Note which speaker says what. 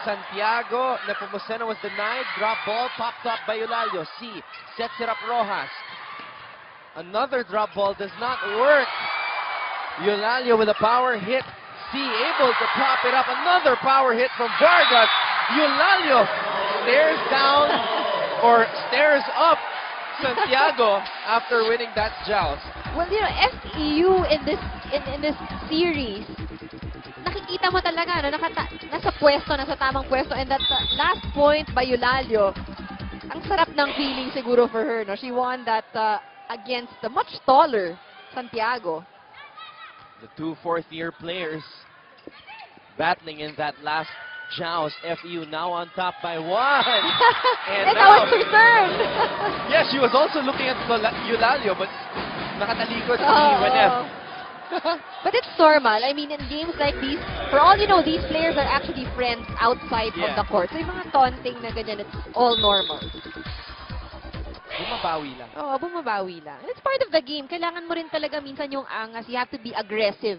Speaker 1: Santiago Nepomuceno was denied. Drop ball, popped up by Eulalio. C sets it up Rojas. Another drop ball does not work. Eulalio with a power hit. C able to pop it up. Another power hit from Vargas. Eulalio stares down or stares up Santiago after winning that joust.
Speaker 2: Well, you know, FEU in this series, nakikita mo talaga, no, nasa pwesto, nasa tamang pwesto, and that last point by Eulalio, ang sarap ng feeling siguro for her, no? She won that against the much taller Santiago.
Speaker 1: The two fourth-year players battling in that last joust. FEU now on top by 1.
Speaker 2: And I was concerned.
Speaker 1: Yes, she was also looking at Eulalio, but nakatalikod si
Speaker 2: Oh.
Speaker 1: Wenef.
Speaker 2: But it's normal. I mean, in games like these, for all you know, these players are actually friends outside of
Speaker 1: Yeah.
Speaker 2: the court. So yung mga taunting na ganyan, it's all normal.
Speaker 1: Bumabawi lang.
Speaker 2: Oo, bumabawi lang. It's part of the game. Kailangan mo rin talaga minsan yung angas. You have to be aggressive